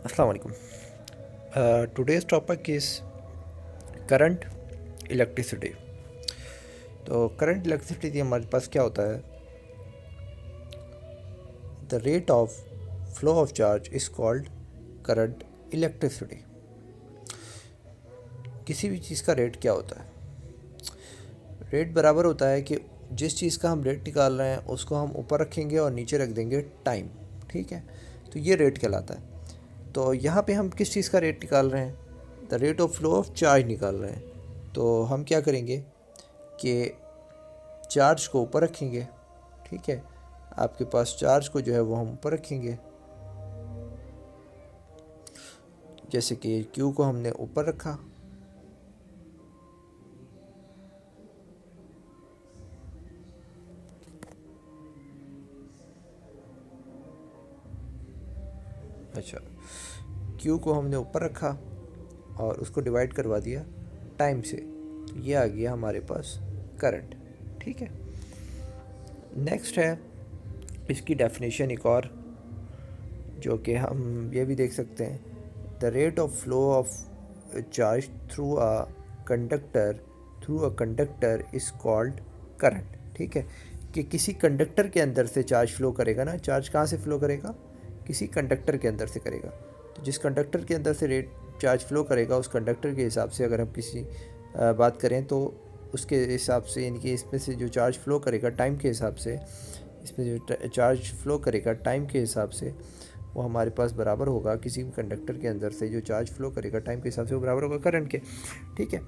अस्सलाम वालेकुम। Today's topic is current electricity. तो करंट इलेक्ट्रिसिटी हमारे पास क्या होता है, the rate of flow of charge is called current electricity. किसी भी चीज़ का रेट क्या होता है, रेट बराबर होता है कि जिस चीज़ का हम रेट निकाल रहे हैं उसको हम ऊपर रखेंगे और नीचे रख देंगे टाइम। ठीक है, तो ये रेट कहलाता है। तो यहाँ पे हम किस चीज़ का रेट निकाल रहे हैं, the rate of flow of charge निकाल रहे हैं। तो हम क्या करेंगे कि चार्ज को ऊपर रखेंगे। ठीक है, आपके पास चार्ज को जो है वो हम ऊपर रखेंगे, जैसे कि क्यू को हमने ऊपर रखा। अच्छा, क्यू को हमने ऊपर रखा और उसको डिवाइड करवा दिया टाइम से, तो ये आ गया हमारे पास करंट। ठीक है, नेक्स्ट है इसकी डेफिनेशन एक और, जो कि हम ये भी देख सकते हैं, the rate of flow of charge conductor through a conductor is called current. ठीक है, कि किसी कंडक्टर के अंदर से चार्ज फ्लो करेगा ना, चार्ज कहाँ से फ्लो करेगा, किसी कंडक्टर के अंदर से करेगा। तो जिस कंडक्टर के अंदर से रेट चार्ज फ्लो करेगा उस कंडक्टर के हिसाब से अगर हम किसी बात करें तो उसके हिसाब से, यानी कि इसमें से जो चार्ज फ्लो करेगा टाइम के हिसाब से, इसमें जो चार्ज फ्लो करेगा टाइम के हिसाब से वो हमारे पास बराबर होगा, किसी भी कंडक्टर के अंदर से जो चार्ज फ्लो करेगा टाइम के हिसाब से वो बराबर होगा करंट के। ठीक है,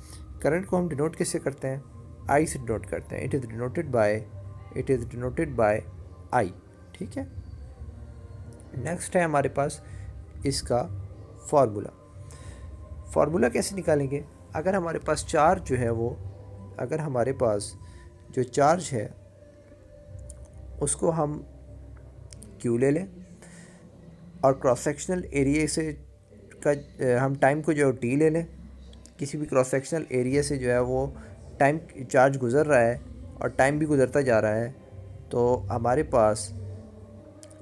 करंट को हम डिनोट किससे करते हैं, आई से डिनोट करते हैं। इट इज़ डिनोटेड बाय आई। ठीक है, नेक्स्ट है हमारे पास इसका फार्मूला। फार्मूला कैसे निकालेंगे, अगर हमारे पास चार्ज जो है वो, अगर हमारे पास जो चार्ज है उसको हम क्यू ले लें और क्रॉस सेक्शनल एरिया से का हम टाइम को जो टी ले लें, किसी भी क्रॉस सेक्शनल एरिया से जो है वो टाइम चार्ज गुज़र रहा है और टाइम भी गुज़रता जा रहा है, तो हमारे पास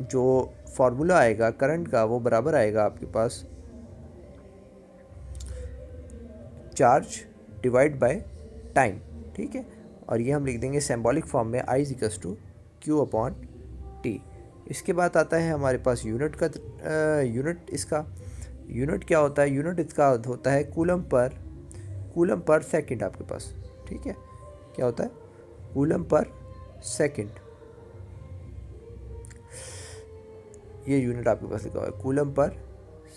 जो फार्मूला आएगा करंट का वो बराबर आएगा आपके पास चार्ज डिवाइड बाय टाइम। ठीक है, और ये हम लिख देंगे सिंबॉलिक फॉर्म में I equals to Q upon T. इसके बाद आता है हमारे पास यूनिट का, यूनिट क्या होता है, यूनिट इसका होता है कूलम पर सेकंड आपके पास। ठीक है, क्या होता है, कूलम पर सेकंड, ये यूनिट आपके पास लिखा हुआ है कूलम पर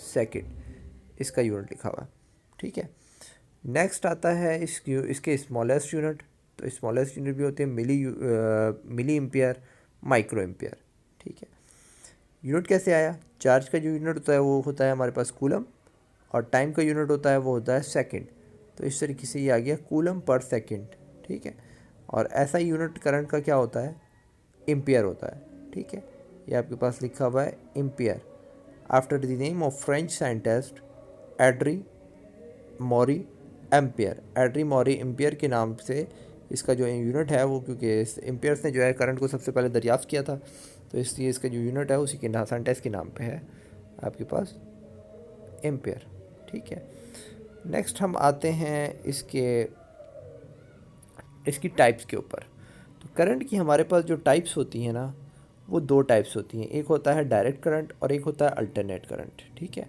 सेकंड, इसका यूनिट लिखा हुआ है। ठीक है, नेक्स्ट आता है इसके स्मॉलेस्ट यूनिट। तो स्मॉलेस्ट यूनिट भी होते हैं मिली एम्पियर, माइक्रो एम्पियर। ठीक है, यूनिट कैसे आया, चार्ज का जो यूनिट होता है वो होता है हमारे पास कूलम और टाइम का यूनिट होता है वो होता है सेकंड। तो इस तरीके से ये आ गया कूलम पर सेकंड। ठीक है, और ऐसा यूनिट करंट का क्या होता है, एम्पियर होता है। ठीक है, ये आपके पास लिखा हुआ है ampere, after the name of French scientist Andre Marie Ampere. Andre Marie Ampere के नाम से इसका जो यूनिट है वो, क्योंकि एम्पियर्स ने जो है करंट को सबसे पहले दरियाफ्त किया था, तो इसलिए इसका जो यूनिट है उसी के साइंटिस्ट के नाम पे है आपके पास एम्पियर। ठीक है, नेक्स्ट हम आते हैं इसकी टाइप्स के ऊपर। तो करंट की हमारे पास जो टाइप्स होती हैं ना, वो दो टाइप्स होती हैं, एक होता है डायरेक्ट करंट और एक होता है अल्टरनेट करंट। ठीक है,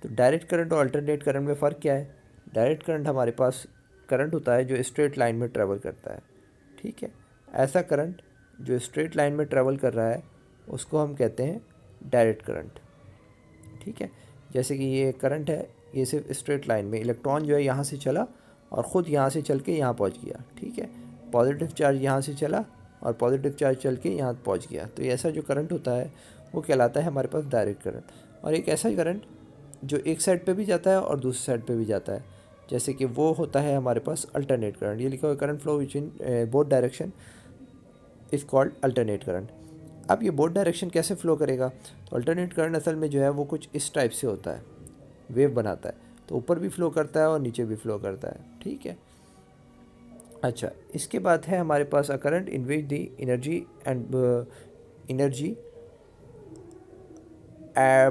तो डायरेक्ट करंट और अल्टरनेट करंट में फ़र्क क्या है, डायरेक्ट करंट हमारे पास करंट होता है जो स्ट्रेट लाइन में ट्रेवल करता है। ठीक है, ऐसा करंट जो स्ट्रेट लाइन में ट्रेवल कर रहा है उसको हम कहते हैं डायरेक्ट करंट। ठीक है, जैसे कि ये करंट है, ये सिर्फ स्ट्रेट लाइन में, इलेक्ट्रॉन जो है यहाँ से चला और ख़ुद यहाँ से चल के यहाँ पहुँच गया। ठीक है, पॉजिटिव चार्ज यहाँ से चला और पॉजिटिव चार्ज चल के यहाँ पहुँच गया, तो ऐसा जो करंट होता है वो कहलाता है हमारे पास डायरेक्ट करंट। और एक ऐसा करंट जो एक साइड पे भी जाता है और दूसरी साइड पे भी जाता है, जैसे कि वो होता है हमारे पास अल्टरनेट करंट। ये लिखा हुआ current flow which in both direction is called alternate current. अब ये बोथ डायरेक्शन कैसे फ़्लो करेगा, तो अल्टरनेट करंट असल में जो है वो कुछ इस टाइप से होता है, वेव बनाता है, तो ऊपर भी फ़्लो करता है और नीचे भी फ़्लो करता है। ठीक है, अच्छा, इसके बाद है हमारे पास a current in which the energy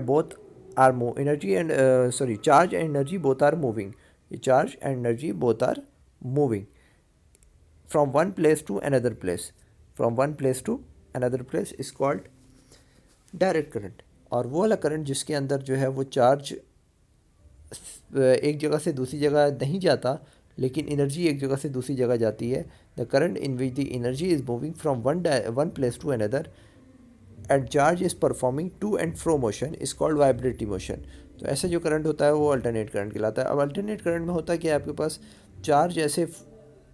both are move energy and sorry charge and energy both are moving, ये charge and energy both are moving from one place to another place, from one place to another place is called direct current. और वो वाला current जिसके अंदर जो है वो charge एक जगह से दूसरी जगह नहीं जाता, लेकिन एनर्जी एक जगह से दूसरी जगह जाती है, the current in which the energy is moving from one place to another and charge is performing to and fro motion is called vibratory motion. तो ऐसा जो करंट होता है वो अल्टरनेट करंट कहलाता है। अब अल्टरनेट करंट में होता है कि आपके पास चार्ज ऐसे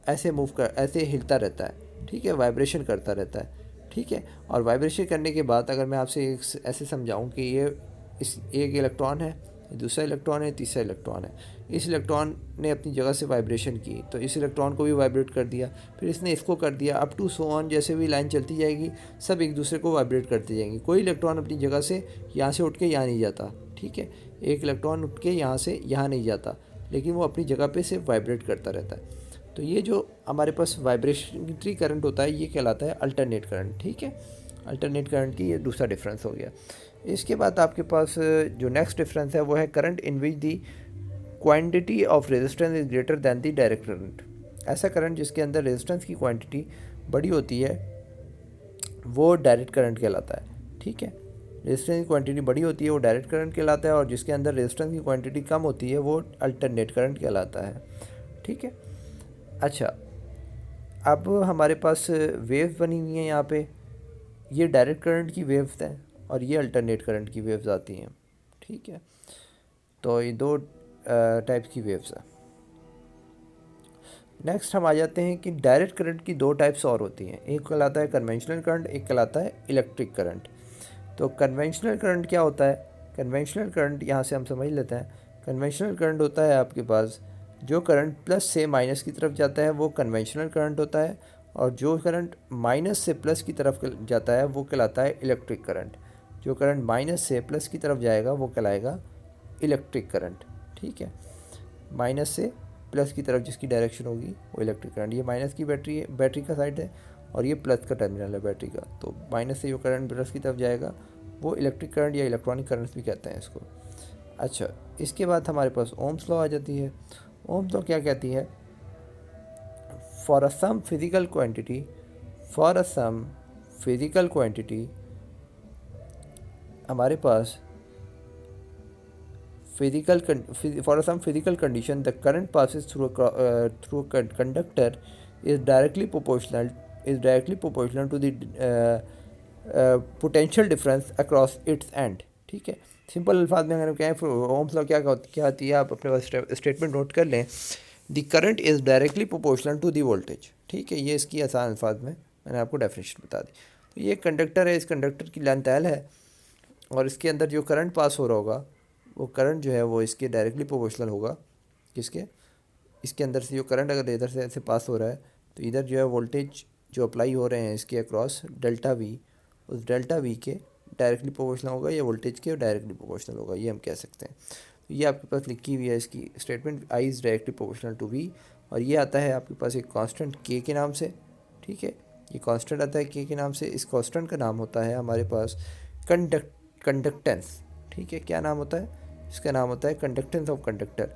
ऐसे मूव कर ऐसे हिलता रहता है, ठीक है, वाइब्रेशन करता रहता है, ठीक है। और वाइब्रेशन करने के बाद अगर मैं आपसे ऐसे समझाऊं कि ये इस एक इलेक्ट्रॉन है, दूसरा इलेक्ट्रॉन है, तीसरा इलेक्ट्रॉन है, इस इलेक्ट्रॉन ने अपनी जगह से वाइब्रेशन की तो इस इलेक्ट्रॉन को भी वाइब्रेट कर दिया, फिर इसने इसको कर दिया, अप टू सो ऑन, जैसे भी लाइन चलती जाएगी सब एक दूसरे को वाइब्रेट करते जाएंगे। कोई इलेक्ट्रॉन अपनी जगह से यहाँ से उठ के यहाँ नहीं जाता, ठीक है, एक इलेक्ट्रॉन उठ के यहाँ से यहाँ नहीं जाता, लेकिन वो अपनी जगह पे सिर्फ वाइब्रेट करता रहता है। तो ये जो हमारे पास वाइब्रेशनरी करंट होता है ये कहलाता है अल्टरनेट करंट, ठीक है। अल्टरनेट करंट की ये दूसरा डिफरेंस हो गया। इसके बाद आपके पास जो नेक्स्ट डिफरेंस है वो है current in which the quantity of resistance is greater than the direct current. ऐसा करंट जिसके अंदर रेजिस्टेंस की क्वांटिटी बड़ी होती है वो डायरेक्ट करंट कहलाता है, ठीक है। रेजिस्टेंस की क्वांटिटी बड़ी होती है वो डायरेक्ट करंट कहलाता है, और जिसके अंदर रेजिस्टेंस की क्वांटिटी कम होती है वो अल्टरनेट करंट कहलाता है, ठीक है। अच्छा, अब हमारे पास वेव बनी हुई है यहाँ पे, ये डायरेक्ट करंट की वेव्स हैं और ये अल्टरनेट करंट की वेव्स आती हैं, ठीक है। तो ये दो टाइप्स की वेव्स हैं। नेक्स्ट हम आ जाते हैं कि डायरेक्ट करंट की दो टाइप्स और होती हैं, एक कहलाता है कन्वेंशनल करंट, एक कहलाता है इलेक्ट्रिक करंट। तो कन्वेंशनल करंट क्या होता है? कन्वेंशनल करंट यहाँ से हम समझ लेते हैं। कन्वेंशनल करंट होता है आपके पास जो करंट प्लस से माइनस की तरफ जाता है वो कन्वेंशनल करंट होता है, और जो करंट माइनस से प्लस की तरफ जाता है वो कहलाता है इलेक्ट्रिक करंट। जो करंट माइनस से प्लस की तरफ जाएगा वो कहलाएगा इलेक्ट्रिक करंट, ठीक है। माइनस से प्लस की तरफ जिसकी डायरेक्शन होगी वो इलेक्ट्रिक करंट। ये माइनस की बैटरी का साइड है और ये प्लस का टर्मिनल है बैटरी का, तो माइनस से जो करंट प्लस की तरफ जाएगा वो इलेक्ट्रिक करंट या इलेक्ट्रॉनिक करंट भी कहते हैं इसको। अच्छा, इसके बाद हमारे पास ओम्स लॉ आ जाती है। ओम्स लॉ क्या कहती है? For a some physical quantity, for a some physical quantity हमारे पास for some physical condition the current passes through a conductor is directly proportional to the potential difference across its end, ठीक है। Simple अल्फाज में अगर कहें Ohm's law क्या आती है, आप अपने पास स्टेटमेंट नोट कर लें, the current is directly proportional to the voltage, ठीक है। ये इसकी आसान अल्फाज में मैंने आपको डेफिनेशन बता दी। तो ये कंडक्टर है, इस कंडक्टर की लेंथ एल है और इसके अंदर जो करंट पास हो रहा होगा वो करंट जो है वो इसके डायरेक्टली प्रोपोर्शनल होगा, किसके? इसके अंदर से जो करंट अगर इधर से ऐसे पास हो रहा है तो इधर जो है वोल्टेज जो अप्लाई हो रहे हैं इसके अक्रॉस डेल्टा वी, उस डेल्टा वी के डायरेक्टली प्रोपोर्शनल होगा या वोल्टेज के डायरेक्टली प्रोपोर्शनल होगा, ये हम कह सकते हैं। तो ये आपके पास लिखी हुई है इसकी statement, I is directly proportional to V, और ये आता है आपके पास एक कांस्टेंट के के नाम से, ठीक है। ये कांस्टेंट आता है के के नाम से। इस कांस्टेंट का नाम होता है हमारे पास कंडक्टेंस, ठीक है। क्या नाम होता है इसका? नाम होता है कंडक्टेंस ऑफ कंडक्टर।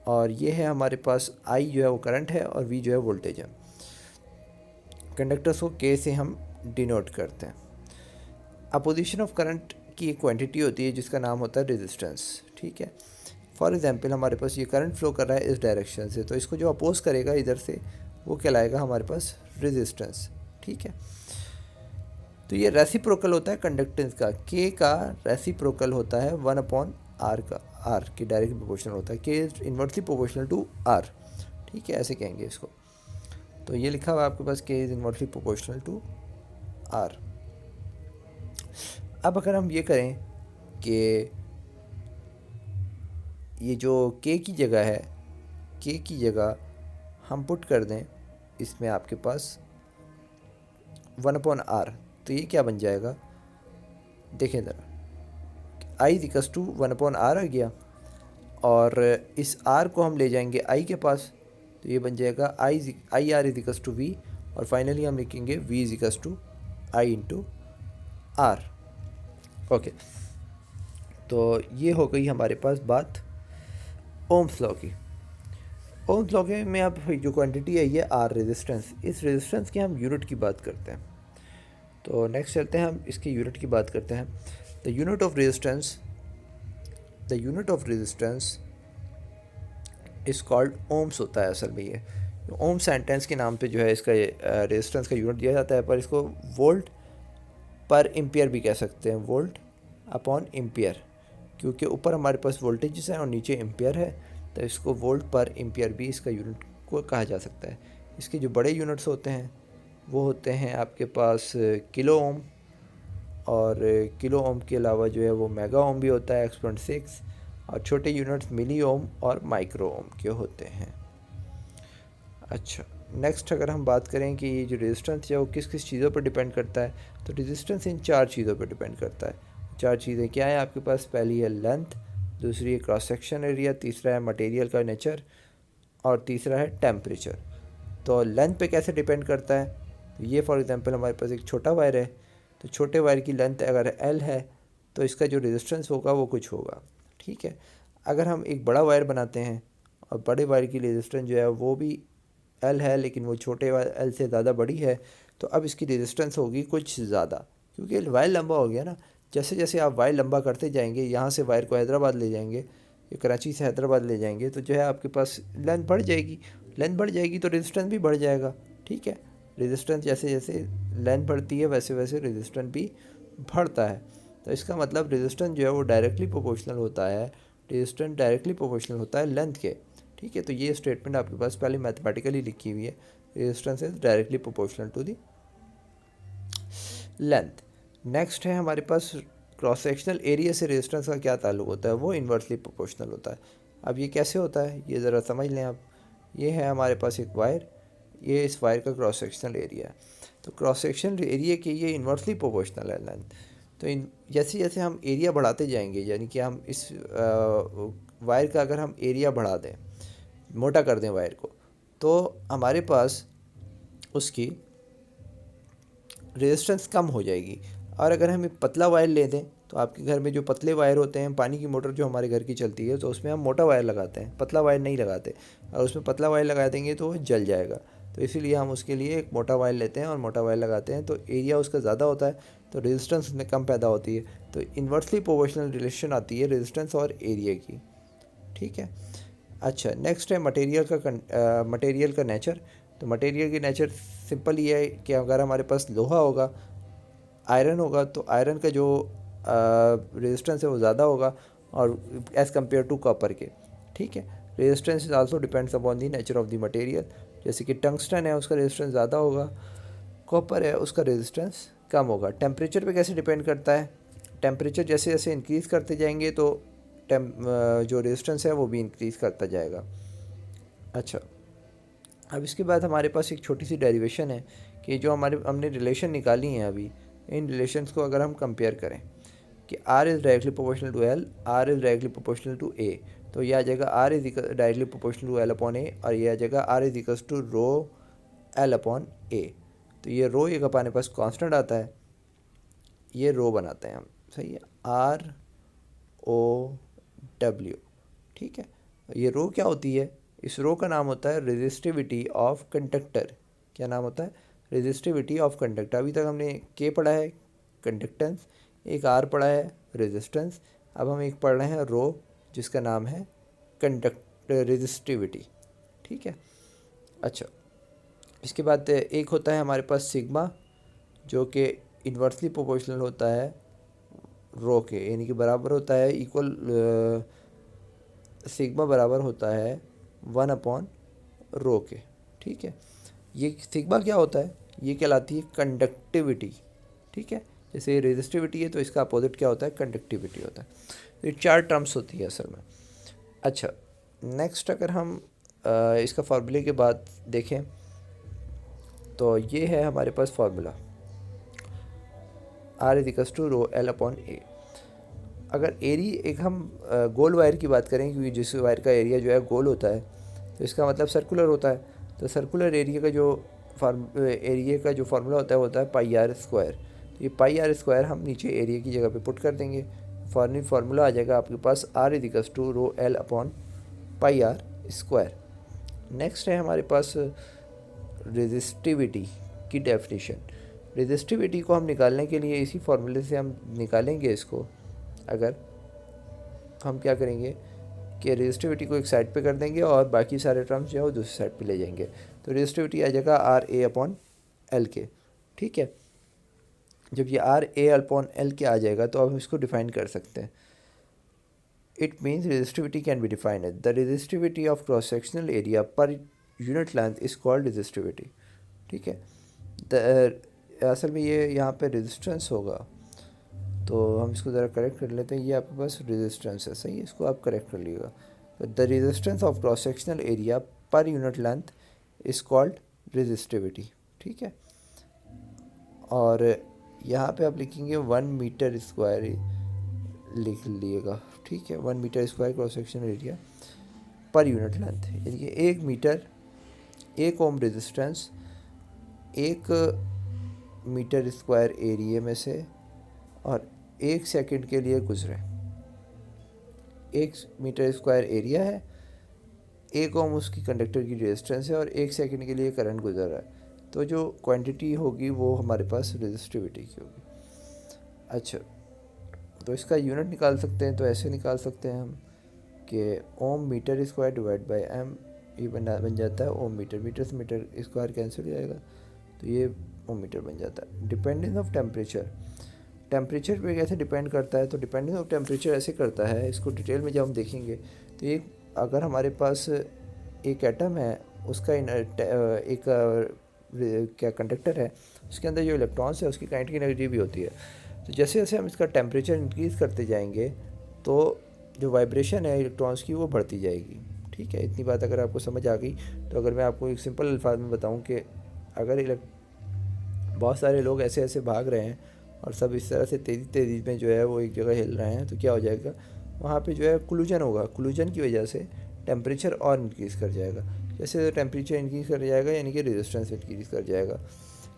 और ये है हमारे पास आई जो है वो करंट है और वी जो है वोल्टेज है। कंडक्टर्स को के से हम डिनोट करते हैं। अपोजिशन ऑफ करंट की एक क्वांटिटी होती है जिसका नाम होता है रेजिस्टेंस, ठीक है। फॉर एग्जांपल हमारे पास ये करंट फ्लो कर रहा है इस डायरेक्शन से, तो इसको जो अपोज करेगा इधर से वो कहलाएगा हमारे पास रेजिस्टेंस, ठीक है। तो ये रेसिप्रोकल होता है कंडक्टेंस का, के का रेसिप्रोकल होता है 1/r का, आर के डायरेक्ट प्रोपोर्शनल होता है, K is inversely proportional to R, ठीक है, ऐसे कहेंगे इसको। तो ये लिखा हुआ है आपके पास K is inversely proportional to R. अब अगर हम ये करें कि ये जो के की जगह है, के की जगह हम पुट कर दें इसमें आपके पास 1/r, तो ये क्या बन जाएगा? देखें ज़रा, आई इक्वल्स टू 1/r आ गया, और इस r को हम ले जाएंगे i के पास, तो ये बन जाएगा I R is equals to V, और फाइनली हम लिखेंगे v इज equals to I into R, okay. तो ये हो गई हमारे पास बात ओम्स लॉ की। ओम्स लॉ के में अब जो क्वांटिटी है ये आर रेजिस्टेंस, इस रेजिस्टेंस की हम यूनिट की बात करते हैं। तो नेक्स्ट चलते हैं हम इसकी यूनिट की बात करते हैं। The unit of resistance is called ohms होता है असल में। ये ओम सेंटेंस के नाम पे जो है इसका रेजिस्टेंस का यूनिट दिया जाता है, पर इसको वोल्ट पर एम्पियर भी कह सकते हैं, वोल्ट अपॉन एम्पियर, क्योंकि ऊपर हमारे पास वोल्टेजेस हैं और नीचे एम्पियर है, तो इसको वोल्ट पर एम्पियर भी इसका यूनिट को कहा जा सकता है। इसके जो बड़े यूनिट्स होते हैं वो होते हैं आपके पास किलो ओम, और किलो ओम के अलावा जो है वो मेगा ओम भी होता है x.6, और छोटे यूनिट्स मिली ओम और माइक्रो ओम के होते हैं। अच्छा, नेक्स्ट अगर हम बात करें कि ये जो रेजिस्टेंस है वो किस किस चीज़ों पर डिपेंड करता है, तो रेजिस्टेंस इन 4 चीज़ों पर डिपेंड करता है। 4 चीज़ें क्या है आपके पास? पहली है लेंथ, दूसरी है क्रॉस सेक्शन एरिया, तीसरा है मटेरियल का नेचर, और तीसरा है टेम्परेचर। तो लेंथ पे कैसे डिपेंड करता है? ये फॉर एग्जांपल हमारे पास एक छोटा वायर है, तो छोटे वायर की लेंथ अगर L है तो इसका जो रेजिस्टेंस होगा वो कुछ होगा, ठीक है। अगर हम एक बड़ा वायर बनाते हैं और बड़े वायर की रेजिस्टेंस जो है वो भी L है, लेकिन वो छोटे वायर L से ज़्यादा बड़ी है, तो अब इसकी रेजिस्टेंस होगी कुछ ज़्यादा, क्योंकि वायर लंबा हो गया ना। जैसे जैसे आप वायर लंबा करते जाएंगे, यहाँ से वायर को हैदराबाद ले जाएंगे या कराची से हैदराबाद ले जाएंगे, तो जो है आपके पास लेंथ बढ़ जाएगी। लेंथ बढ़ जाएगी तो रेजिस्टेंस भी बढ़ जाएगा, ठीक है। रेजिस्टेंस जैसे जैसे लेंथ बढ़ती है वैसे वैसे रेजिस्टेंस भी बढ़ता है। तो इसका मतलब रेजिस्टेंस जो है वो डायरेक्टली प्रोपोर्शनल होता है, रेजिस्टेंस डायरेक्टली प्रोपोर्शनल होता है लेंथ के, ठीक है। तो ये स्टेटमेंट आपके पास पहले मैथमेटिकली लिखी हुई है, resistance is directly proportional to the length. Next है हमारे पास क्रॉस सेक्शनल एरिया से रेजिस्टेंस का क्या ताल्लुक होता है? वो इन्वर्सली प्रोपोर्शनल होता है। अब ये कैसे होता है ये ज़रा समझ लें आप। ये है हमारे पास एक वायर, ये इस वायर का क्रॉस सेक्शनल एरिया है, तो क्रॉस सेक्शनल एरिया के ये इन्वर्सली प्रोपोर्शनल है लेंथ। तो इन जैसे जैसे हम एरिया बढ़ाते जाएंगे, यानी कि हम इस वायर का अगर हम एरिया बढ़ा दें, मोटा कर दें वायर को, तो हमारे पास उसकी रेजिस्टेंस कम हो जाएगी। और अगर हम एक पतला वायर ले दें, तो आपके घर में जो पतले वायर होते हैं, पानी की मोटर जो हमारे घर की चलती है, तो उसमें हम मोटा वायर लगाते हैं, पतला वायर नहीं लगाते, और उसमें पतला वायर लगा देंगे तो वो जल जाएगा। तो इसीलिए हम उसके लिए एक मोटा वायर लेते हैं और मोटा वायर लगाते हैं, तो एरिया उसका ज़्यादा होता है, तो रेजिस्टेंस उसमें कम पैदा होती है। तो इन्वर्सली प्रोपोर्शनल रिलेशन आती है रेजिस्टेंस और एरिया की, ठीक है। अच्छा, नेक्स्ट है मटेरियल का नेचर। तो मटेरियल की नेचर सिंपल ये है कि अगर हमारे पास लोहा होगा, आयरन होगा, तो आयरन का जो रेजिस्टेंस है वो ज़्यादा होगा और एज़ कम्पेयर टू कॉपर के, ठीक है। Resistance is also depends upon the nature of the material. जैसे कि टंगस्टन है उसका रेजिस्टेंस ज़्यादा होगा, कॉपर है उसका रेजिस्टेंस कम होगा। टेम्परेचर पे कैसे डिपेंड करता है? टेम्परेचर जैसे जैसे इंक्रीज़ करते जाएंगे तो जो रेजिस्टेंस है वो भी इंक्रीज़ करता जाएगा। अच्छा, अब इसके बाद हमारे पास एक छोटी सी डेरिवेशन है कि जो हमने रिलेशन निकाली हैं अभी, इन रिलेशंस को अगर हम कंपेयर करें कि R is directly proportional to L, R is directly proportional to A, तो यह आ जाएगा R is directly proportional to L upon A, और यह आ जाएगा R is equals to rho L upon A। तो ये रो एक हमारे पास कांस्टेंट आता है, ये रो बनाते हैं हम, सही है, ROW, ठीक है। ये रो क्या होती है? इस रो का नाम होता है रेजिस्टिविटी ऑफ कंडक्टर। क्या नाम होता है? Resistivity of conductor. अभी तक हमने के पढ़ा है कंडक्टेंस, एक आर पढ़ा है रेजिस्टेंस, अब हम एक पढ़ रहे हैं रो जिसका नाम है रेजिस्टिविटी, ठीक है। अच्छा, इसके बाद एक होता है हमारे पास सिग्मा, जो कि इन्वर्सली प्रोपोर्शनल होता है रो के, यानी कि बराबर होता है इक्वल, सिग्मा बराबर होता है 1 अपॉन रो के, ठीक है। ये सिग्मा क्या होता है? ये कहलाती है कंडक्टिविटी, ठीक है। जैसे रेजिस्टिविटी है तो इसका अपोजिट क्या होता है? कंडक्टिविटी होता है। तो ये 4 टर्म्स होती है असल में। अच्छा, नेक्स्ट अगर हम इसका फार्मूले के बाद देखें तो ये है हमारे पास formula, R is equals to rho L upon A। अगर एक हम गोल वायर की बात करें, क्योंकि जिस वायर का एरिया जो है गोल होता है, तो इसका मतलब सर्कुलर होता है, तो सर्कुलर एरिया का जो फार्मूला होता है वो होता है पाई R स्क्वायर। तो ये पाई R स्क्वायर हम नीचे एरिया की जगह पे पुट कर देंगे, फार्मूला आ जाएगा आपके पास R equals to rho L upon pi R square. Next है हमारे पास रेजिस्टिविटी की डेफिनेशन। रेजिस्टिविटी को हम निकालने के लिए इसी फार्मूले से हम निकालेंगे इसको। अगर हम क्या करेंगे कि रेजिस्टिविटी को एक साइड पे कर देंगे और बाकी सारे टर्म्स जो है वो दूसरी साइड पे ले जाएंगे, तो रेजिस्टिविटी आ जाएगा आर ए अपॉन एल के। ठीक है, जब ये आर ए अपॉन एल के आ जाएगा तो अब हम इसको डिफाइन कर सकते हैं। It means resistivity can be defined as the resistivity of cross sectional area per unit length is called resistivity. ठीक है, असल में ये यहाँ पे रेजिस्टेंस होगा, तो हम इसको ज़रा करेक्ट कर लेते हैं। ये आपके पास रेजिस्टेंस है, सही है, इसको आप करेक्ट कर लीजिएगा। The resistance of cross sectional area per unit length is called resistivity. ठीक है, और यहाँ पे आप लिखेंगे 1 मीटर स्क्वायर लिख लीजिएगा। ठीक है, 1 metre square cross sectional area per unit length, यानी कि 1 metre 1 ohm resistance 1 metre square area में से और 1 सेकंड के लिए गुजरे। 1 मीटर स्क्वायर एरिया है, 1 ओम उसकी कंडक्टर की रेजिस्टेंस है और 1 सेकंड के लिए करंट गुजर रहा है, तो जो क्वांटिटी होगी वो हमारे पास रेजिस्टिविटी की होगी। अच्छा, तो इसका यूनिट निकाल सकते हैं, तो ऐसे निकाल सकते हैं हम कि ohm metre square divide by M, ये बन जाता है ओम मीटर। मीटर से मीटर स्क्वायर कैंसिल हो जाएगा, तो ये ओम मीटर बन जाता है। डिपेंडेंस ऑफ टेम्परेचर, टेम्परेचर पे कैसे डिपेंड करता है, तो डिपेंडेंस ऑफ टेम्परेचर ऐसे करता है, इसको डिटेल में जब हम देखेंगे तो ये अगर हमारे पास एक एटम है, उसका एक क्या कंडक्टर है, उसके अंदर जो इलेक्ट्रॉन्स है उसकी काइनेटिक एनर्जी भी होती है। तो जैसे जैसे हम इसका टेम्परेचर इंक्रीज़ करते जाएंगे तो जो वाइब्रेशन है इलेक्ट्रॉन्स की वो बढ़ती जाएगी। ठीक है, इतनी बात अगर आपको समझ आ गई, तो अगर मैं आपको एक सिंपल अल्फाज में बताऊं कि अगर बहुत सारे लोग ऐसे ऐसे भाग रहे हैं और सब इस तरह से तेज़ी में जो है वो एक जगह हिल रहे हैं, तो क्या हो जाएगा, वहाँ पे जो है कोलिजन होगा। कोलिजन की वजह से टेम्परेचर और इंक्रीज़ कर जाएगा। जैसे टेम्परेचर इंक्रीज़ कर जाएगा यानी कि रेजिस्टेंस इंक्रीज़ कर जाएगा,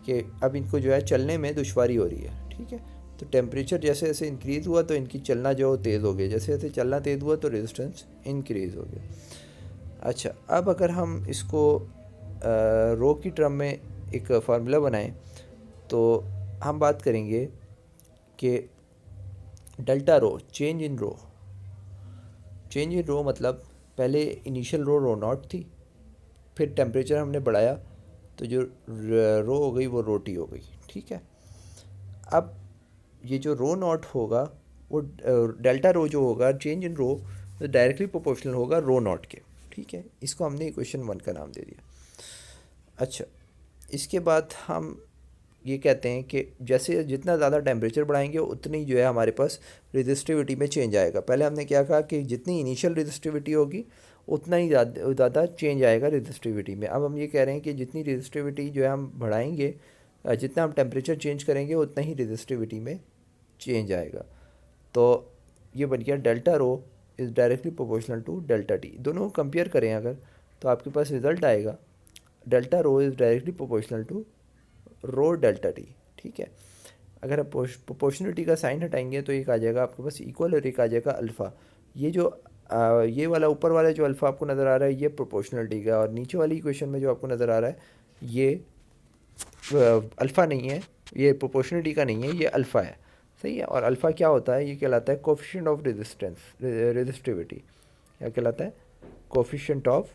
कि अब इनको जो है चलने में दुश्वारी हो रही है। ठीक है, तो टेम्परेचर जैसे जैसे इंक्रीज़ हुआ तो इनकी चलना जो तेज़ हो गया, जैसे जैसे चलना तेज़ हुआ तो रेजिस्टेंस इंक्रीज़ हो गया। अच्छा, अब अगर हम इसको रो की टर्म में एक फार्मूला बनाएं तो हम बात करेंगे कि delta rho, change in rho. Change in rho मतलब पहले इनिशियल रो नॉट थी, फिर टेम्परेचर हमने बढ़ाया तो जो रो हो गई वो रो टी हो गई। ठीक है, अब ये जो रो नॉट होगा वो डेल्टा रो जो होगा चेंज इन रो तो डायरेक्टली प्रोपोर्शनल होगा रो नॉट के। ठीक है, इसको हमने इक्वेशन 1 का नाम दे दिया। अच्छा, इसके बाद हम ये कहते हैं कि जैसे जितना ज़्यादा टेम्परेचर बढ़ाएंगे उतनी जो है हमारे पास रेजिस्टिविटी में चेंज आएगा। पहले हमने क्या कहा कि जितनी इनिशियल रेजिस्टिविटी होगी उतना ही ज़्यादा चेंज आएगा रेजिस्टिविटी में। अब हम ये कह रहे हैं कि जितनी रेजिस्टिविटी जो है हम बढ़ाएंगे, जितना हम टेम्परेचर चेंज करेंगे उतना ही रेजिस्टिविटी में चेंज आएगा। तो ये बन गया delta rho is directly proportional to delta T. दोनों को कंपेयर करें अगर, तो आपके पास रिज़ल्ट आएगा delta rho is directly proportional to rho delta T. ठीक है, अगर आप प्रोपोर्शनलिटी का साइन हटाएंगे तो एक आ जाएगा आपके पास इक्वल और एक आ जाएगा अल्फ़ा। ये जो ये वाला ऊपर वाला जो अल्फ़ा आपको नज़र आ रहा है ये प्रोपोर्शनलिटी का, और नीचे वाली इक्वेशन में जो आपको नज़र आ रहा है ये अल्फ़ा नहीं है, ये प्रोपोर्शनलिटी का नहीं है, ये अल्फ़ा है। सही है, और अल्फ़ा क्या होता है, ये कहलाता है कोफिशिएंट ऑफ रेजिस्टिविटी। क्या कहलाता है, कोफिशिएंट ऑफ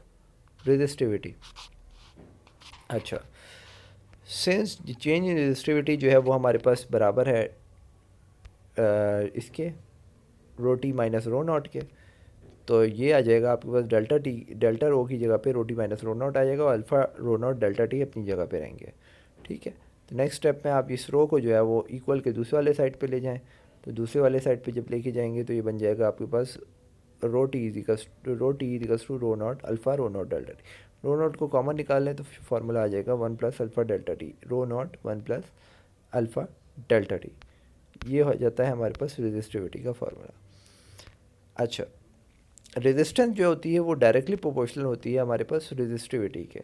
रेजिस्टिविटी। अच्छा, सिंस चेंज इन रेजिस्टिविटी जो है वो हमारे पास बराबर है इसके रो टी माइनस रो नॉट के, तो ये आ जाएगा आपके पास डेल्टा रो की जगह पे rho T minus rho naught आ जाएगा और alpha rho naught delta T अपनी जगह पे रहेंगे। ठीक है, तो नेक्स्ट स्टेप में आप इस रो को जो है वो इक्वल के दूसरे वाले साइड पे ले जाएं, तो दूसरे वाले साइड पे जब लेके जाएंगे तो ये बन जाएगा आपके पास rho T equals to rho naught alpha rho naught delta T. Rho naught को कॉमन निकाल लें तो फार्मूला आ जाएगा 1 plus alpha delta T, rho naught 1 plus alpha delta T. ये हो जाता है हमारे पास रेजिस्टिविटी का फार्मूला। अच्छा, रेजिस्टेंस जो होती है वो डायरेक्टली प्रोपोर्शनल होती है हमारे पास रेजिस्टिविटी के।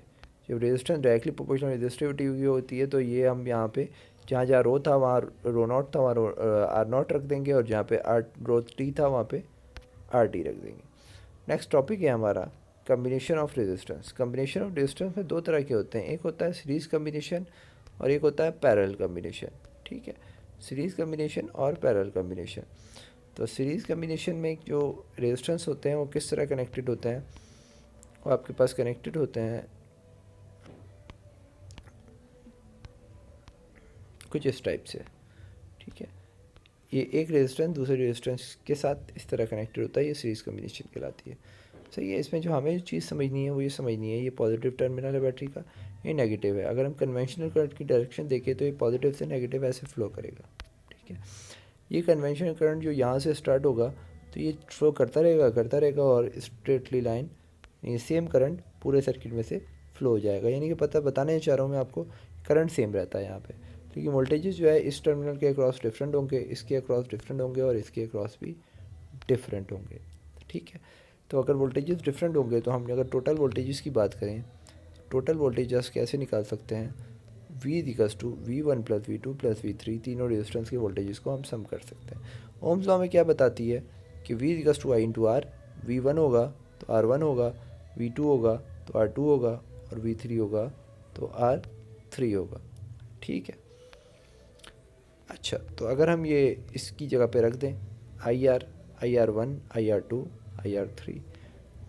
जब रेजिस्टेंस डायरेक्टली प्रोपोर्शनल रेजिस्टिविटी की होती है तो ये हम यहाँ पे जहाँ जहाँ रो था वहाँ रो नॉट था, वहाँ आर नॉट रख देंगे, और जहाँ पे आर रो टी था वहाँ पे आर टी रख देंगे। नेक्स्ट टॉपिक है हमारा combination of resistance. Combination of resistance में दो तरह के होते हैं, एक होता है सीरीज़ कम्बिनेशन और एक होता है पैरेलल कम्बिनेशन। ठीक है, सीरीज़ कम्बिनेशन और पैरेलल कम्बिनेशन। तो सीरीज़ कम्बिनेशन में जो रेजिस्टेंस होते हैं वो किस तरह कनेक्टेड होते हैं, वो आपके पास कनेक्टेड होते हैं कुछ इस टाइप से। ठीक है, ये एक रेजिस्टेंस दूसरे रेजिस्टेंस के साथ इस तरह कनेक्टेड होता है, ये सीरीज़ कम्बिनेशन कहलाती है। सही है, इसमें जो हमें चीज़ समझनी है वो ये समझनी है, ये पॉजिटिव टर्मिनल है बैटरी का, ये नेगेटिव है। अगर हम कन्वेंशनल करंट की डायरेक्शन देखें तो ये पॉजिटिव से नेगेटिव ऐसे फ्लो करेगा। ठीक है, ये कन्वेंशनल करंट जो यहाँ से स्टार्ट होगा तो ये फ्लो करता रहेगा और स्ट्रेटली लाइन ये सेम करंट पूरे सर्किट में से फ्लो हो जाएगा। यानी कि बताने चाह रहा हूँ मैं आपको, करंट सेम रहता है यहाँ पे, लेकिन वोल्टेजेस जो है इस टर्मिनल के अक्रॉस डिफरेंट होंगे, इसके अक्रॉस डिफरेंट होंगे और इसके अक्रॉस भी डिफरेंट होंगे। ठीक है, तो अगर वोल्टेजेस डिफरेंट होंगे तो हम अगर टोटल वोल्टेजेस की बात करें, टोटल वोल्टेजेस कैसे निकाल सकते हैं, V equals to V1 plus V2 plus V3, तीनों रेजिस्टेंस के वोल्टेजेस को हम सम कर सकते हैं। ओम्स लॉ में क्या बताती है कि V equals to I into R, V1 होगा तो R1 होगा, V2 होगा तो R2 होगा और V3 होगा तो R3 होगा। ठीक है, अच्छा तो अगर हम ये इसकी जगह पे रख दें IR1, IR2, IR3,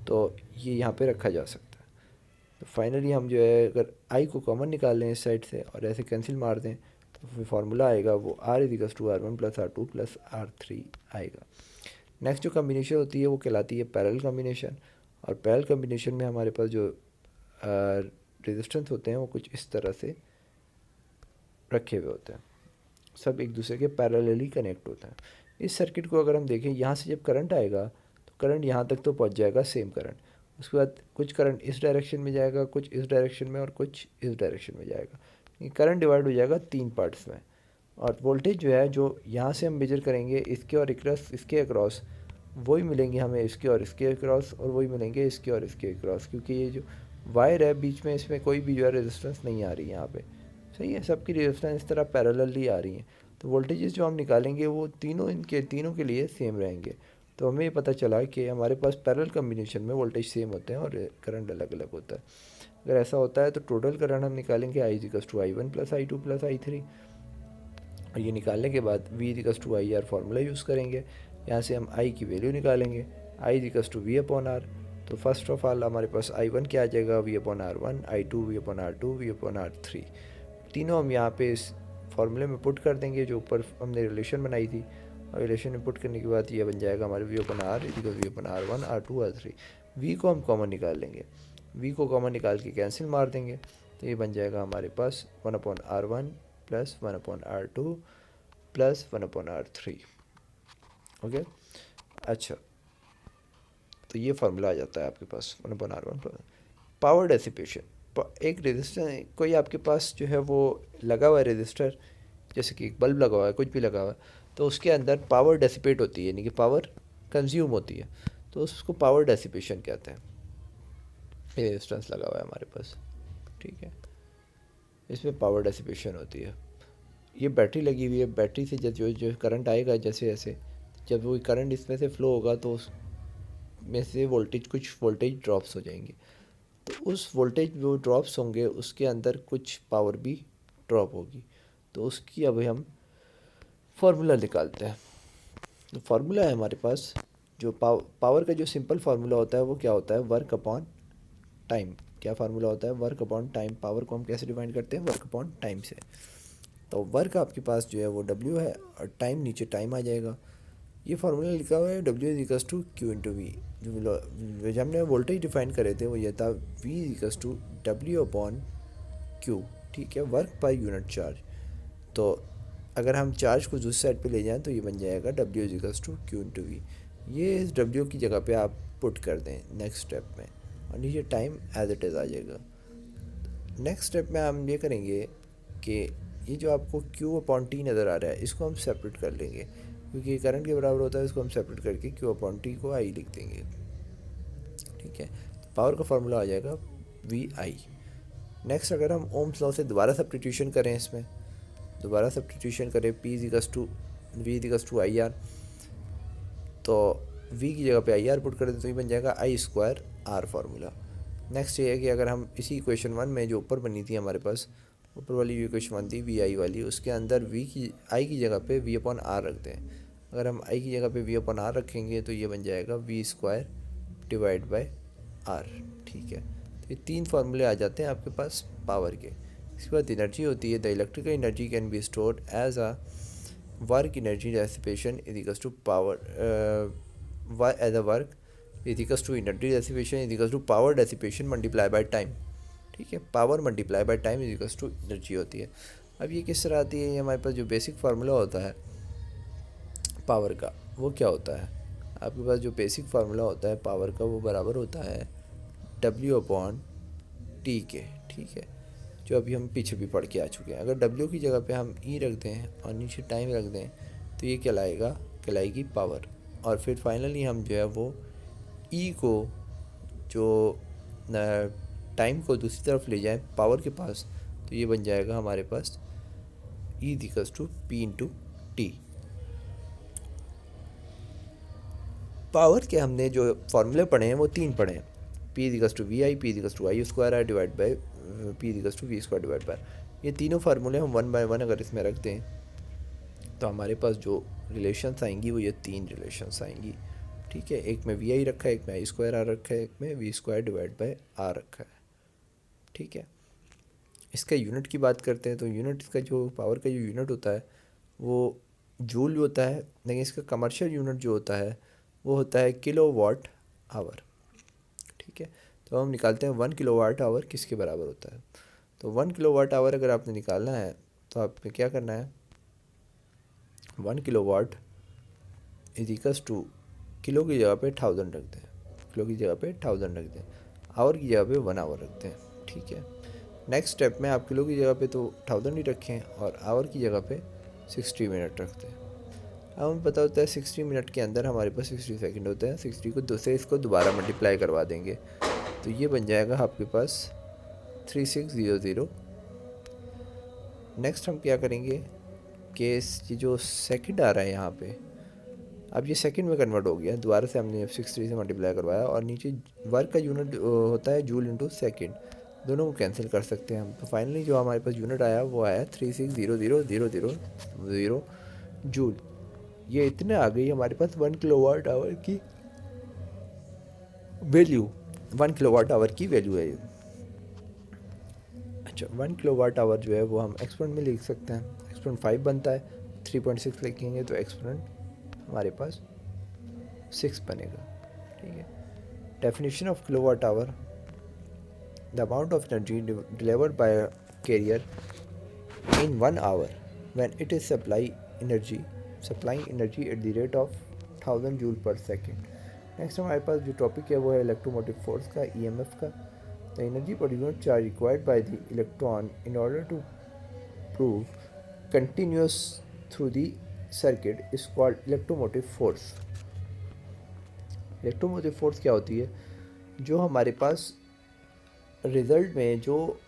तो ये यहाँ पे रखा जा सकता है। तो फाइनली हम जो है अगर I को कॉमन निकाल लें इस साइड से और ऐसे कैंसिल मार दें तो फिर फार्मूला आएगा वो R equals to R1 plus R2 plus R3 आएगा। नेक्स्ट जो कम्बिनेशन होती है वो कहलाती है पैरेलल कम्बिनेशन, और पैरेलल कम्बिनेशन में हमारे पास जो रेजिस्टेंस होते हैं वो कुछ इस तरह से रखे हुए होते हैं, सब एक दूसरे के पैरेलली कनेक्ट होते हैं। इस सर्किट को अगर हम देखें, यहाँ से जब करंट आएगा तो करंट यहाँ तक तो पहुँच जाएगा सेम करंट, उसके बाद कुछ करंट इस डायरेक्शन में जाएगा, कुछ इस डायरेक्शन में और कुछ इस डायरेक्शन में जाएगा। ये करंट डिवाइड हो जाएगा 3 पार्ट्स में, और वोल्टेज जो है जो यहाँ से हम मेजर करेंगे इसके और इसके अक्रॉस वही मिलेंगे हमें इसके और इसके अक्रॉस, और वही मिलेंगे इसके और इसके अक्रॉस, क्योंकि ये जो वायर है बीच में इसमें कोई भी जो है रेजिस्टेंस नहीं आ रही है यहाँ पे। सही है, सबकी रेजिस्टेंस इस तरह पैरेलली आ रही हैं, तो वोल्टेजेस जो हम निकालेंगे वो तीनों के लिए सेम रहेंगे। तो हमें ये पता चला कि हमारे पास पैरेलल कम्बिनेशन में वोल्टेज सेम होते हैं और करंट अलग अलग होता है। अगर ऐसा होता है तो टोटल करंट हम निकालेंगे I equals to I1 plus I2 plus I3, और ये निकालने के बाद V equals to IR formula use करेंगे, यहाँ से हम I की वैल्यू निकालेंगे, I equals to V upon R। तो फर्स्ट ऑफ ऑल हमारे पास I1 क्या आ जाएगा, V upon R1, I2 V upon R2, V upon R3, तीनों हम यहाँ पे इस फार्मूले में पुट कर देंगे जो ऊपर हमने रिलेशन बनाई थी, और रिलेशन में पुट करने के बाद ये बन जाएगा हमारे V upon R equal V upon R1, R2, R3। V को हम कॉमन निकाल लेंगे, V को कॉमन निकाल के कैंसिल मार देंगे, तो ये बन जाएगा हमारे पास 1 upon R1 plus 1 upon R2 plus 1 upon R3। Okay, अच्छा तो ये फार्मूला आ जाता है आपके पास 1 upon R1 plus power dissipation. एक रेजिस्टर कोई आपके पास जो है वो लगा हुआ है रेजिस्टर, जैसे कि एक बल्ब लगा हुआ है, कुछ भी लगा हुआ है, तो उसके अंदर पावर डेसिपेट होती है, यानी कि पावर कंज्यूम होती है, तो उसको पावर डेसिपेशन कहते हैं। ये रेजिस्टेंस लगा हुआ है हमारे पास, ठीक है, इसमें पावर डेसिपेशन होती है। ये बैटरी लगी हुई है, बैटरी से जो करंट आएगा जैसे जैसे जब वो करंट इसमें से फ्लो होगा तो उसमें से कुछ वोल्टेज ड्रॉप्स हो जाएंगे, तो उस वोल्टेज जो ड्रॉप्स होंगे उसके अंदर कुछ पावर भी ड्रॉप होगी, तो उसकी अभी हम फार्मूला निकालते हैं। तो फार्मूला है हमारे पास जो पावर का जो सिंपल फार्मूला होता है वो क्या होता है, वर्क अपॉन टाइम। क्या फार्मूला होता है, वर्क अपॉन टाइम। पावर को हम कैसे डिफाइन करते हैं, वर्क अपॉन टाइम से। तो वर्क आपके पास जो है वो W है और टाइम नीचे टाइम आ जाएगा। ये फार्मूला लिखा हुआ है W equals to Q into V. जो हमने वोल्टेज डिफाइन करे थे वो ये था V equals to W upon Q, ठीक है, वर्क पर यूनिट चार्ज। तो अगर हम चार्ज को दूसरी साइड पे ले जाएं तो ये बन जाएगा W equals to Q into V. ये इस W की जगह पे आप पुट कर दें नेक्स्ट स्टेप में, और नीचे टाइम एज इट इज़ आ जाएगा। नेक्स्ट स्टेप में हम ये करेंगे कि ये जो आपको Q अपॉन T नज़र आ रहा है इसको हम सेपरेट कर लेंगे, क्योंकि करंट के बराबर होता है, इसको हम सेपरेट करके Q अपॉन T को I लिख देंगे, ठीक है। तो पावर का फार्मूला आ जाएगा VI। नेक्स्ट अगर हम ओम्स लॉ से दोबारा सब्स्टिट्यूशन करें इसमें, दोबारा सब्स्टिट्यूशन करें, P equals to I R, तो V की जगह पे आई आर पुट कर दें तो ये बन जाएगा आई स्क्वायर आर फार्मूला। नेक्स्ट ये है कि अगर हम इसी इक्वेशन 1 में जो ऊपर बनी थी हमारे पास, ऊपर वाली जो इक्वेशन 1 थी वी आई वाली, उसके अंदर आई की जगह पे V अपॉन आर रख दें। अगर हम आई की जगह पे V अपॉन आर रखेंगे तो ये बन जाएगा V square divide by R. ठीक है, तो ये 3 फार्मूले आ जाते हैं आपके पास पावर के। इसके बाद एनर्जी होती है, the electrical energy can be stored as a work energy dissipation equals to power as a work equals to energy dissipation equals to power dissipation multiply by time. ठीक है, power multiply by time equals to energy होती है। अब ये किस तरह आती है, ये हमारे पास जो बेसिक फार्मूला होता है पावर का वो क्या होता है, आपके पास जो बेसिक फार्मूला होता है पावर का वो बराबर होता है W अपॉन टी के। ठीक है, जो अभी हम पीछे भी पढ़ के आ चुके हैं। अगर W की जगह पे हम E रख दें और नीचे टाइम रख दें तो ये कहलाएगी पावर। और फिर फाइनली हम जो है वो E को जो टाइम को दूसरी तरफ ले जाएं पावर के पास, तो ये बन जाएगा हमारे पास E equals to P into T. Power के हमने जो फार्मूले पढ़े हैं वो 3 पढ़े हैं, P equals to V I, P equals to I square R divide by P equals to V square divide by. ये तीनों फार्मूले हम 1 बाय 1 अगर इसमें रख दें तो हमारे पास जो रिलेशंस आएंगी वो ये 3 रिलेशंस आएंगी। ठीक है, एक में वी आई रखा है, एक में आई स्क्वायर आर रखा है, एक में V square divide by R रखा है। ठीक है, इसका यूनिट की बात करते हैं तो यूनिट इसका जो पावर का जो यूनिट होता है वो जूल होता है, लेकिन इसका कमर्शियल यूनिट जो होता है वो होता है किलोवाट आवर। ठीक है, तो हम निकालते हैं 1 किलोवाट आवर किसके बराबर होता है। तो 1 किलोवाट आवर अगर आपने निकालना है तो आपने क्या करना है, 1 kilowatt is equals two kilo की जगह पे 1000 रख दें, किलो की जगह पे 1000 रख दें, आवर की जगह पे 1 आवर रखते हैं। ठीक है, नेक्स्ट स्टेप में आप किलो की जगह पे तो 1000 ही रखें और आवर की जगह पे 60 मिनट रखते हैं। अब हमें पता होता है 60 मिनट के अंदर हमारे पास 60 सेकंड होते हैं, 60 को 2 से इसको दोबारा मल्टीप्लाई करवा देंगे तो ये बन जाएगा आपके पास 3600। नेक्स्ट हम क्या करेंगे कि ये जो सेकंड आ रहा है यहाँ पे, अब ये सेकंड में कन्वर्ट हो गया, दोबारा से हमने 60 से मल्टीप्लाई करवाया और नीचे वर्क का यूनिट होता है जूल इंटू सेकेंड, दोनों को कैंसिल कर सकते हैं हम। तो फाइनली जो हमारे पास यूनिट आया वो आया 3600,000 जूल। ये इतने आ गई हमारे पास 1 किलोवाट आवर की वैल्यू, 1 किलोवाट आवर की वैल्यू है ये। अच्छा, 1 किलोवाट आवर जो है वो हम एक्सपोनेंट में लिख सकते हैं, एक्सपोनेंट 5 बनता है, 3.6 लिखेंगे तो एक्सपोनेंट हमारे पास 6 बनेगा। ठीक है, definition of kilowatt hour, the amount of energy delivered by a carrier in 1 hour when it is supplying energy at the rate of 1000 joule per second. Next हमारे पास जो टॉपिक है वो है इलेक्ट्रोमोटिव फोर्स का, ईएमएफ का। The energy per unit charge required by the electron in order to prove continuous through the circuit is called electromotive force. Electromotive force क्या होती है, जो हमारे पास रिज़ल्ट में जो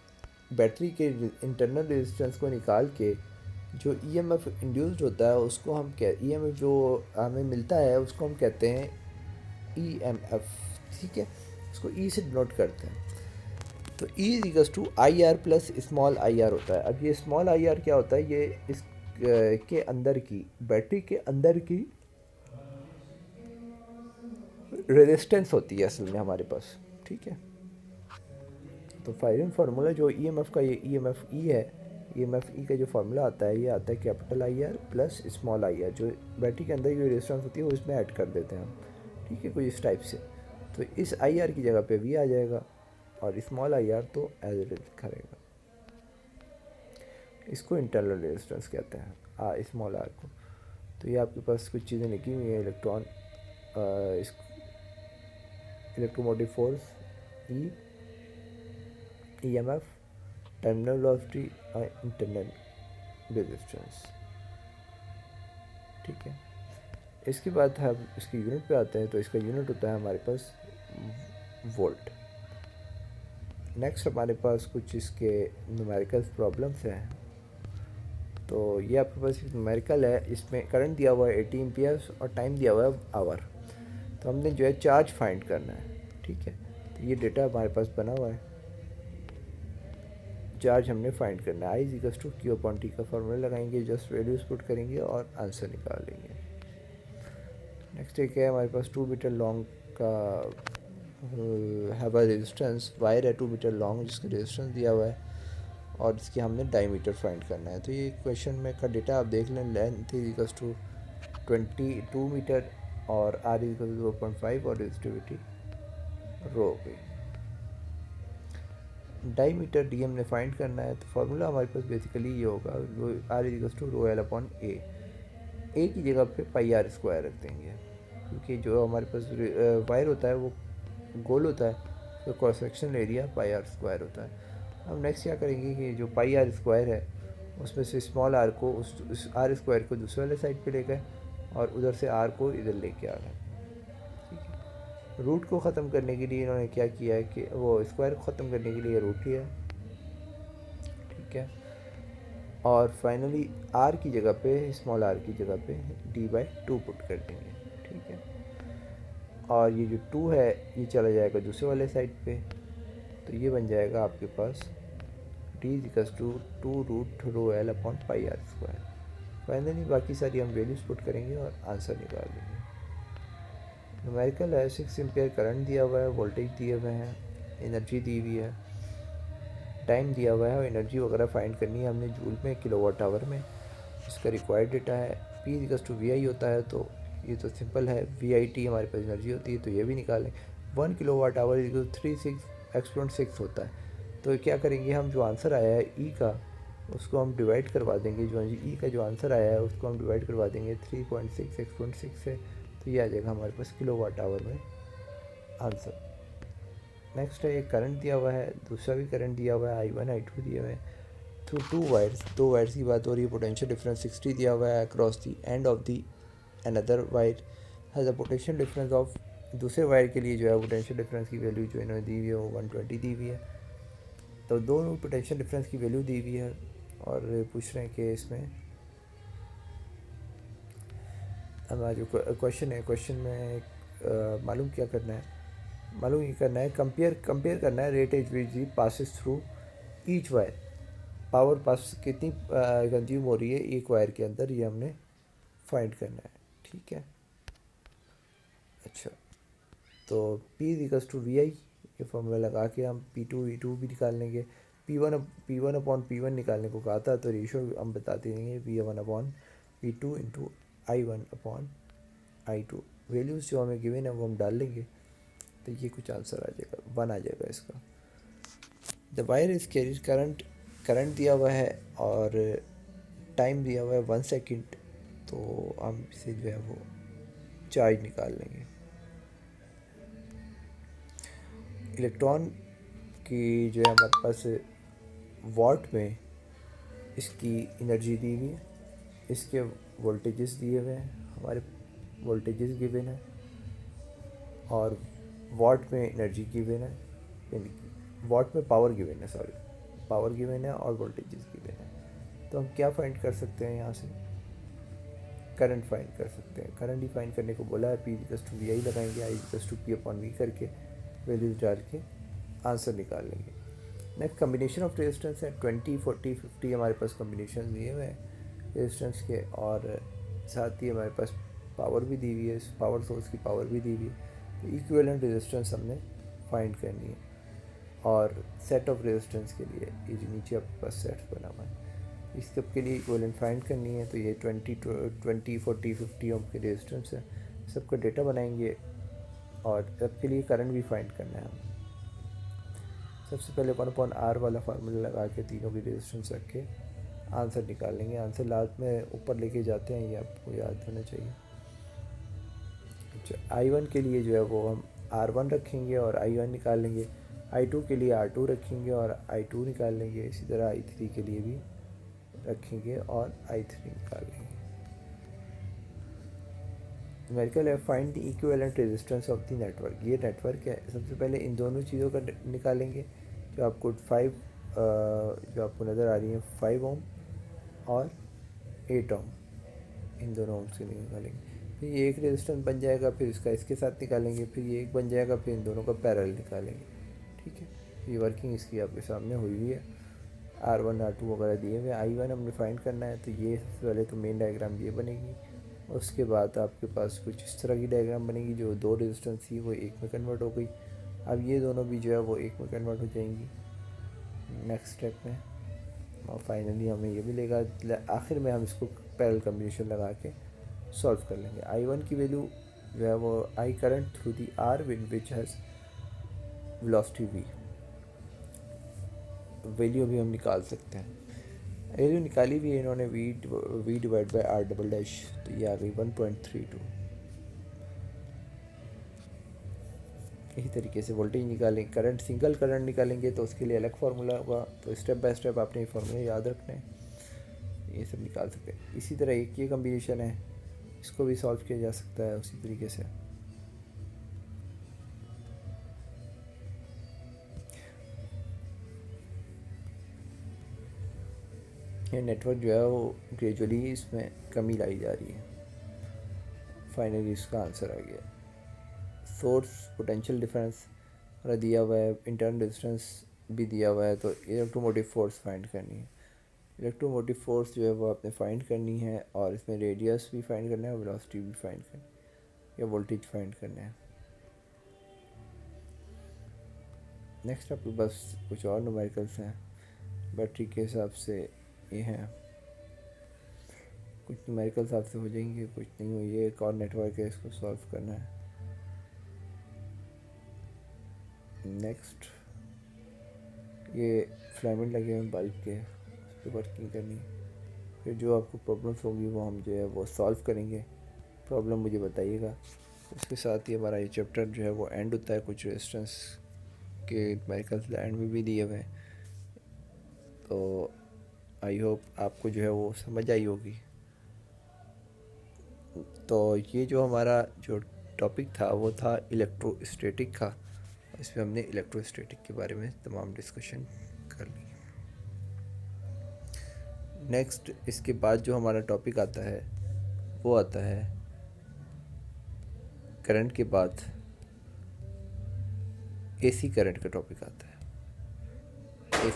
बैटरी के इंटरनल रेजिस्टेंस को निकाल के जो ईएमएफ इंड्यूस्ड होता है उसको हम ईएमएफ जो हमें मिलता है उसको हम कहते हैं ईएमएफ। ठीक है, इसको ई से डिनोट करते हैं। तो E equals to I R plus small I R होता है। अब ये स्मॉल आई आर क्या होता है, ये इस के अंदर की बैटरी के अंदर की रेजिस्टेंस होती है असल में हमारे पास। ठीक है, तो फायरिंग फार्मूला जो ईएमएफ का, ये ईएमएफ ई है, ईएमएफ ई का जो फार्मूला आता है ये आता है capital I R plus small I are, जो बैटरी के अंदर की रेजिस्टेंस होती है वो इसमें ऐड कर देते हैं हम। ठीक है, कोई इस टाइप से, तो इस आई आर की जगह पे वी आ जाएगा और स्मॉल आई आर तो एज इट इज लिखा रहेगा। इसको इंटरनल रेजिस्टेंस कहते हैं स्मॉल आर को। तो ये आपके पास कुछ चीज़ें लिखी हुई हैं, इलेक्ट्रॉन, इलेक्ट्रोमोटिव फोर्स, ई, ईएमएफ, टर्मिनल वेलोसिटी और इंटरनल रेजिस्टेंस। ठीक है, इसके बाद हम इसके यूनिट पे आते हैं। तो इसका यूनिट होता है हमारे पास वोल्ट। नेक्स्ट हमारे पास कुछ इसके न्यूमेरिकल प्रॉब्लम्स हैं। तो ये आपके पास एक न्यूमेरिकल है, इसमें करंट दिया हुआ है 80 एम्पियर्स और टाइम दिया हुआ है आवर। तो हमने जो है चार्ज फाइंड करना है, ठीक है। तो ये डेटा हमारे पास बना हुआ है, चार्ज हमने फाइंड करना है। I=Q/T का फॉर्मूला लगाएंगे, जस्ट वैल्यूज पुट करेंगे और आंसर निकाल लेंगे। नेक्स्ट एक है हमारे पास 2 मीटर लॉन्ग का हैव अ रेजिस्टेंस, वायर है 2 मीटर लॉन्ग जिसका रेजिस्टेंस दिया हुआ है और इसके हमने डायमीटर फाइंड करना है। तो ये क्वेश्चन में का डेटा आप देख लें, लेंथ इज 22 मीटर और R इज 0.5 और रेजिस्टिविटी रो पे। डायमीटर डी हमने फाइंड करना है, तो फार्मूला हमारे पास बेसिकली ये होगा, R is rho L upon A की जगह पे पाई आर स्क्वायर रख देंगे, क्योंकि जो हमारे पास वायर होता है वो गोल होता है, तो cross section area pi R square होता है। हम नेक्स्ट क्या करेंगे कि जो पाई आर स्क्वायर है उसमें से स्मॉल आर को उस आर स्क्वायर को दूसरे वाले साइड पे ले गए और उधर से आर को इधर लेके आ गए, ठीक है। रूट को ख़त्म करने के लिए इन्होंने क्या किया है कि वो स्क्वायर को ख़त्म करने के लिए रूट लिया, ठीक है। और फाइनली आर की जगह पे, स्मॉल आर की जगह पे D/2 पुट कर देंगे, ठीक है। और ये जो 2 है ये चला जाएगा दूसरे वाले साइड पे, तो ये बन जाएगा आपके पास D=2√ρl/πr²। फाइनली बाकी सारी हम वैल्यूज पुट करेंगे और आंसर निकाल लेंगे। न्यूमेरिकल है, 6 एम्पियर करंट दिया हुआ है, वोल्टेज दिए हुए हैं, एनर्जी दी हुई है, टाइम दिया हुआ है और एनर्जी वगैरह फाइंड करनी है हमने जूल में, किलोवाट आवर में। इसका रिक्वायर्ड डेटा है। P=VI होता है, तो ये तो सिंपल है, VIT हमारे पास एनर्जी होती है, तो ये भी निकालें। 1 किलोवाट आवर 36 होता है। तो क्या करेंगे हम, जो आंसर आया है ई का उसको हम डिवाइड करवा देंगे, जो ई का जो आंसर आया है उसको हम डिवाइड करवा देंगे 3.6 x.6 से, तो ये आ जाएगा हमारे पास किलोवाट आवर में आंसर। नेक्स्ट है, एक करंट दिया हुआ है, दूसरा भी करंट दिया हुआ है, I1 I2 दिए हुए हैं थ्रू 2 वायर्स की बात हो रही है। पोटेंशियल डिफरेंस 60 दिया हुआ है across the end of the another wire has a potential difference of, दूसरे वायर के लिए जो है पोटेंशियल डिफरेंस की वैल्यू जो इन्होंने दी हुई है वो 120 दी हुई है। तो दोनों पोटेंशियल डिफरेंस की वैल्यू दी हुई है और पूछ रहे हैं कि इसमें हमारा जो क्वेश्चन है, क्वेश्चन में मालूम क्या करना है, मालूम ये करना है, कंपेयर करना है rate H V passes through each wire, power पास कितनी कंज्यूम हो रही है एक वायर के अंदर, ये हमने फाइंड करना है, ठीक है। अच्छा, तो P=VI ये फॉर्मूला लगा के हम P2 V2 भी निकाल लेंगे। P1/P1 निकालने को कहा था, तो रेशो हम बता देंगे V1/V2 इंटू I1/I2। वैल्यूज़ जो हमें गिवन है वो हम डाल लेंगे, तो ये कुछ आंसर आ जाएगा, 1 आ जाएगा इसका। The wire is carries current दिया हुआ है और टाइम दिया हुआ है 1 सेकेंड, तो हम इसे जो है वो चार्ज निकाल लेंगे। इलेक्ट्रॉन की जो है हमारे पास वॉट में इसकी एनर्जी दी हुई है, इसके वोल्टेजेस दिए हुए हैं, हमारे वोल्टेजेस गिवन है और वॉट में एनर्जी गिवन है, वॉट में पावर गिवन है, सॉरी पावर गिवन है और वोल्टेजेस गिवन है। तो हम क्या फाइंड कर सकते हैं यहाँ से, करंट फाइंड कर सकते हैं। करंट ही फाइंड करने को बोला है, P=VI लगाएंगे, I=P/V करके वैल्यूज डाल के आंसर निकाल लेंगे। नेक्स्ट कम्बिनेशन ऑफ रेजिस्टेंस है, 20 40 50 हमारे पास कम्बिनेशन दिए हुए हैं रेजिस्टेंस के, और साथ ही हमारे पास पावर भी दी हुई है, पावर सोर्स की पावर भी दी हुई है। तो इक्विवेलेंट रेजिस्टेंस हमने फाइंड करनी है और सेट ऑफ रेजिस्टेंस के लिए ये जो नीचे आपके पास सेट्स बना हुआ है, इस सब के लिए इक्विवेलेंट फाइंड करनी है। तो ये 20 40 50 ओम के रेजिस्टेंस है, सबका डेटा बनाएंगे और सबके लिए करंट भी फाइंड करना है। सबसे पहले 1/R वाला फार्मूला लगा के तीनों की रेजिस्टेंस रख के आंसर निकाल लेंगे। आंसर लास्ट में ऊपर लेके जाते हैं, ये आपको याद होना चाहिए। अच्छा, I1 के लिए जो है वो हम R1 रखेंगे और I1 निकाल लेंगे, I2 के लिए R2 रखेंगे और I2 निकाल लेंगे, इसी तरह I3 के लिए भी रखेंगे और I3 निकाल लेंगे। न्यूमेरिकल है, find the equivalent resistance of the network. ये नेटवर्क है, सबसे पहले इन दोनों चीज़ों का निकालेंगे, जो आपको 5 जो आपको नज़र आ रही है 5 ओम और 8 ओम, इन दोनों ओम से निकालेंगे। फिर ये एक रेजिस्टेंस बन जाएगा, फिर इसका इसके साथ निकालेंगे, फिर ये एक बन जाएगा, फिर इन दोनों का पैरेलल निकालेंगे। ठीक है, ये वर्किंग इसकी आपके सामने हुई हुई है। R1 R2 वगैरह दिए हुए। I1 हमने फाइंड करना है, तो ये सबसे पहले तो मेन डायग्राम ये बनेगी। उसके बाद आपके पास कुछ इस तरह की डायग्राम बनेगी, जो दो रेजिस्टेंस थी वो एक में कन्वर्ट हो गई। अब ये दोनों भी जो है वो एक में कन्वर्ट हो जाएंगी नेक्स्ट स्टेप में। और फाइनली हमें ये मिलेगा, आखिर में हम इसको पैरेलल कम्बिनेशन लगा के सॉल्व कर लेंगे। I1 की वैल्यू जो है वो I current through the R which has velocity V, value भी हम निकाल सकते हैं। वैल्यू निकाली भी है इन्होंने, V divide by R double dash, तो ये आ गई 1.32। इसी तरीके से वोल्टेज निकालें, करंट सिंगल करंट निकालेंगे तो उसके लिए अलग फार्मूला होगा, तो स्टेप बाय स्टेप आपने ये फार्मूले याद रखने हैं, ये सब निकाल सकते हैं। इसी तरह एक ये कम्बिनेशन है, इसको भी सॉल्व किया जा सकता है उसी तरीके से। ये नेटवर्क जो है वो ग्रेजुअली इसमें कमी लाई जा रही है। फाइनली इसका आंसर आ गया। सोर्स पोटेंशियल डिफरेंस दिया हुआ है, इंटरनल रेजिस्टेंस भी दिया हुआ है, तो इलेक्ट्रोमोटिव फोर्स फाइंड करनी है। इलेक्ट्रोमोटिव फोर्स जो है वो आपने फाइंड करनी है, और इसमें रेडियस भी फाइंड करना है, वेलोसिटी भी फाइंड करनी है, या वोल्टेज फाइंड करना है। नेक्स्ट आपके पास कुछ और न्यूमेरिकल्स हैं बैटरी के हिसाब से, ये हैं कुछ न्यूमेरिकल्स आपसे हो जाएंगे, कुछ नहीं हुई। ये एक और नेटवर्क है, इसको सॉल्व करना है। नेक्स्ट ये फिलामेंट लगे हुए बल्ब के, उस पर वर्किंग करनी है। फिर जो आपको प्रॉब्लम्स होगी वो हम जो है वो सॉल्व करेंगे। प्रॉब्लम मुझे बताइएगा। उसके साथ ही हमारा ये चैप्टर जो है वो एंड होता है। कुछ रेजिस्टेंस के न्यूमेरिकल्स एंड में भी दिए हुए हैं, तो आई होप आपको जो है वो समझ आई होगी। तो ये जो हमारा जो टॉपिक था वो था इलेक्ट्रोस्टैटिक का। इसमें हमने इलेक्ट्रोस्टैटिक के बारे में तमाम डिस्कशन कर ली। नेक्स्ट इसके बाद जो हमारा टॉपिक आता है वो आता है करंट के बाद एसी करंट का टॉपिक आता है।